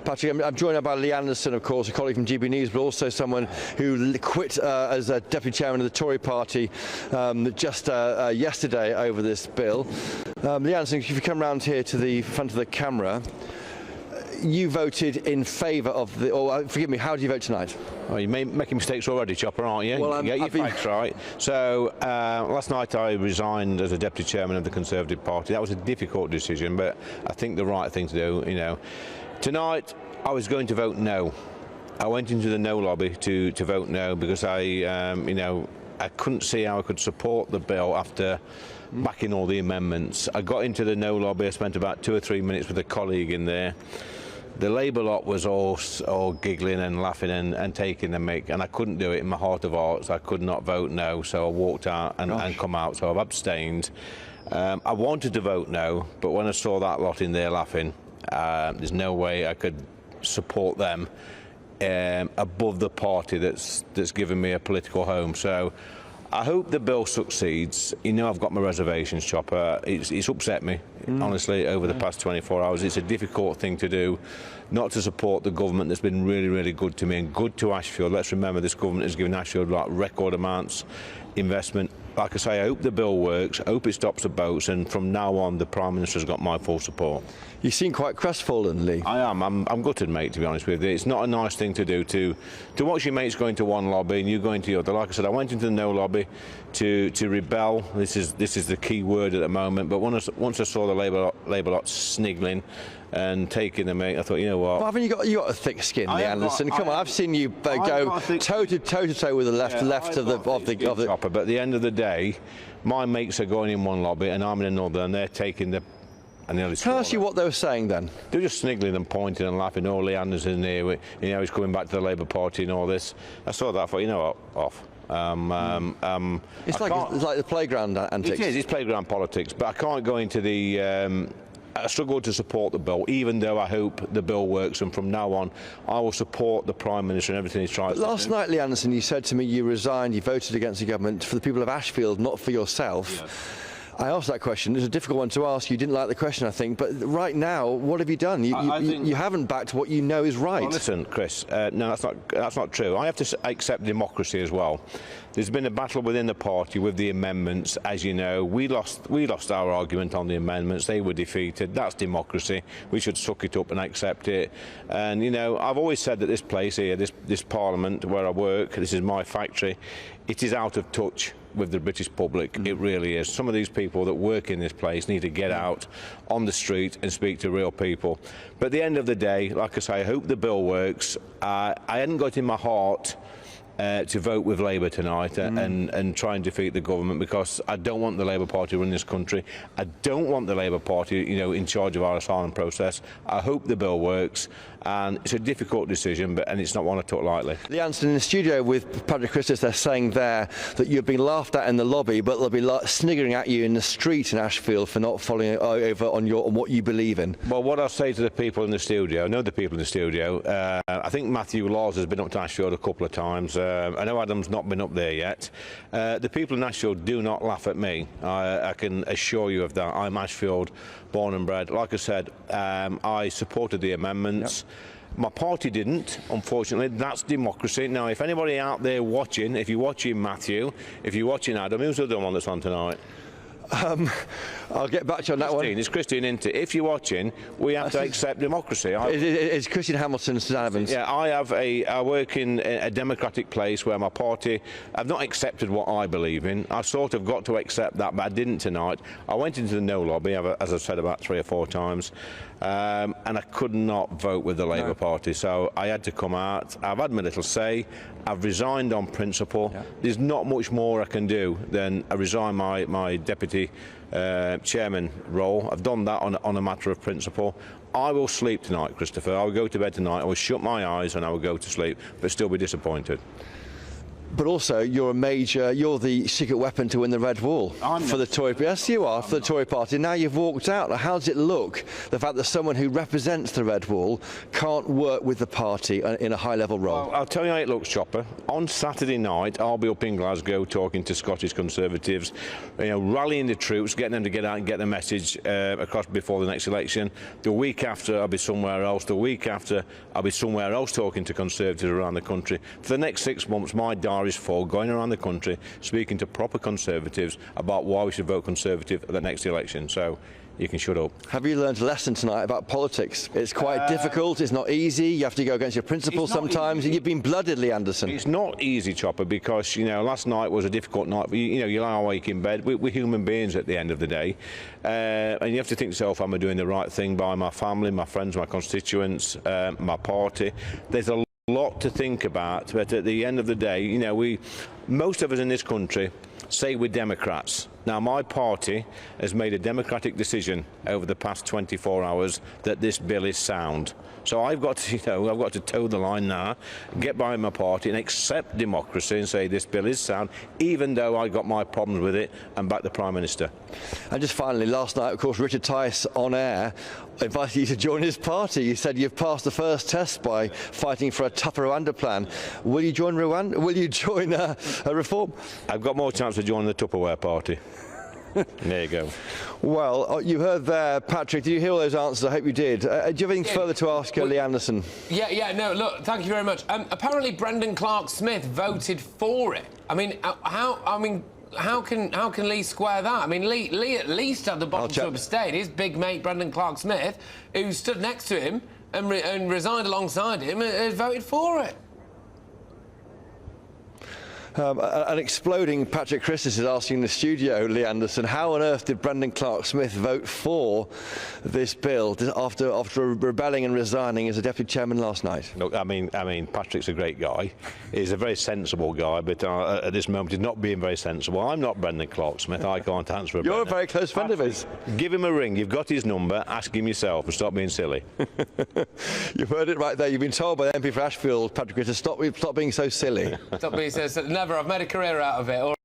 Patrick, I'm joined by Lee Anderson, of course, a colleague from GBNews, but also someone who quit as a deputy chairman of the Tory party just yesterday over this bill. Lee Anderson, if you come round here to the front of the camera, you voted in favour of the, or forgive me, how did you vote tonight? Well, you're making mistakes already, Chopper, aren't you? Well, get your facts right. So last night I resigned as a deputy chairman of the Conservative Party. That was a difficult decision, but I think the right thing to do, you know. Tonight I was going to vote no. I went into the no lobby to vote no because I couldn't see how I could support the bill after backing all the amendments. I got into the no lobby. I spent about 2 or 3 minutes with a colleague in there. The Labour lot was all giggling and laughing and taking the mick, and I couldn't do it in my heart of hearts. I could not vote no, so I walked out and come out, so I've abstained. I wanted to vote no, but when I saw that lot in there laughing, there's no way I could support them above the party that's given me a political home. So I hope the bill succeeds. You know, I've got my reservations, Chopper. It's upset me, honestly, over the past 24 hours. It's a difficult thing to do, not to support the government that's been really, really good to me and good to Ashfield. Let's remember this government has given Ashfield like record amounts investment. Like I say, I hope the bill works, I hope it stops the boats, and from now on the Prime Minister's got my full support. You seem quite crestfallen, Lee. I am. I'm gutted, mate, to be honest with you. It's not a nice thing to do, to watch your mates go into one lobby and you go into the other. Like I said, I went into the no lobby to rebel. This is the key word at the moment. But once I saw the Labour lot sniggling and taking the mate, I thought, you know what? Well, haven't you got a thick skin, Lee Anderson? Come on, I've seen you go toe to toe with the left of the Chopper. But at the end of the day, my mates are going in one lobby and I'm in another, and they're taking the. Tell us what they were saying then. They're just sniggling and pointing and laughing. Oh, Lee Anderson here, you know, he's coming back to the Labour Party and all this. I saw that. I thought, you know what, off. It's like the playground antics. It is. It's playground politics. But I can't go into the. I struggle to support the bill, even though I hope the bill works, and from now on I will support the Prime Minister and everything he's trying to do. Last night, Lee Anderson, you said to me you resigned, you voted against the government for the people of Ashfield, not for yourself. Yes. I asked that question. It's a difficult one to ask. You didn't like the question, I think. But right now, what have you done? You haven't backed what you know is right. Well, listen, Chris. No, that's not true. I have to accept democracy as well. There's been a battle within the party with the amendments. As you know, we lost our argument on the amendments. They were defeated. That's democracy. We should suck it up and accept it. And you know, I've always said that this place here, this Parliament where I work, this is my factory. It is out of touch with the British public. It really is. Some of these people that work in this place need to get out on the street and speak to real people. But at the end of the day, like I say, I hope the bill works. I hadn't got in my heart to vote with Labour tonight and try and defeat the government, because I don't want the Labour Party running this country. I don't want the Labour Party, you know, in charge of our asylum process. I hope the bill works, and it's a difficult decision, and it's not one I took lightly. Lee Anderson in the studio with Patrick Christus, they're saying there that you've been laughed at in the lobby, but they'll be sniggering at you in the street in Ashfield for not following over on what you believe in. Well, what I'll say to the people in the studio, I know the people in the studio, I think Matthew Laws has been up to Ashfield a couple of times. I know Adam's not been up there yet. The people in Ashfield do not laugh at me. I can assure you of that. I'm Ashfield born and bred. Like I said, I supported the amendments. Yep. My party didn't, unfortunately. That's democracy. Now, if anybody out there watching, if you're watching Matthew, if you're watching Adam, who's the other one that's on tonight? I'll get back to you on that one. It's Christine, isn't it? If you're watching, we have to accept democracy. It's Christine Hamilton, St Evans. Yeah, I work in a democratic place where my party, I've not accepted what I believe in. I've sort of got to accept that, but I didn't tonight. I went into the no lobby, as I've said about 3 or 4 times, and I could not vote with the Labour Party, so I had to come out. I've had my little say. I've resigned on principle. Yeah. There's not much more I can do than I resign my deputy chairman role. I've done that on a matter of principle. I will sleep tonight, Christopher. I will go to bed tonight. I will shut my eyes and I will go to sleep, but still be disappointed. But also, you're the secret weapon to win the red wall for the Tory. Yes, you are, for the Tory party. Now you've walked out. How does it look, the fact that someone who represents the red wall can't work with the party in a high-level role? Well, I'll tell you how it looks, Chopper. On Saturday night, I'll be up in Glasgow talking to Scottish Conservatives, rallying the troops, getting them to get out and get the message across before the next election. The week after, I'll be somewhere else. The week after, I'll be somewhere else talking to Conservatives around the country. For the next 6 months, my diary is full, going around the country, speaking to proper Conservatives about why we should vote Conservative at the next election. So you can shut up. Have you learned a lesson tonight about politics? It's quite difficult, it's not easy, you have to go against your principles sometimes, and you've been blooded, Lee Anderson. It's not easy, Chopper, because, last night was a difficult night. You lie awake in bed. We're human beings at the end of the day. And you have to think to yourself, am I doing the right thing by my family, my friends, my constituents, my party? There's a lot to think about, but at the end of the day, most of us in this country say we're Democrats. Now, my party has made a democratic decision over the past 24 hours that this bill is sound. So I've got to, I've got to toe the line now, get behind my party and accept democracy and say this bill is sound, even though I got my problems with it, and back the Prime Minister. And just finally, last night, of course, Richard Tice on air invited you to join his party. You said you've passed the first test by fighting for a tougher Rwanda plan. Will you join Rwanda? Will you join a reform? I've got more chance of joining the Tupperware party. There you go. Well, you heard there, Patrick. Did you hear all those answers? I hope you did. Do you have anything further to ask Lee Anderson? No, look, thank you very much. Apparently, Brendan Clark-Smith voted for it. I mean, how can Lee square that? I mean, Lee at least had the bottom to abstain. His big mate, Brendan Clark-Smith, who stood next to him and resigned alongside him, voted for it. An exploding Patrick Christis is asking in the studio, Lee Anderson, how on earth did Brendan Clark-Smith vote for this bill after rebelling and resigning as a deputy chairman last night? Look, I mean, Patrick's a great guy. He's a very sensible guy, but at this moment he's not being very sensible. I'm not Brendan Clark-Smith. I can't answer for You're Brendan. A very close friend of his. Give him a ring. You've got his number. Ask him yourself and stop being silly. You've heard it right there. You've been told by the MP for Ashfield, Patrick Christis, stop being so silly. Stop being so silly. I've made a career out of it.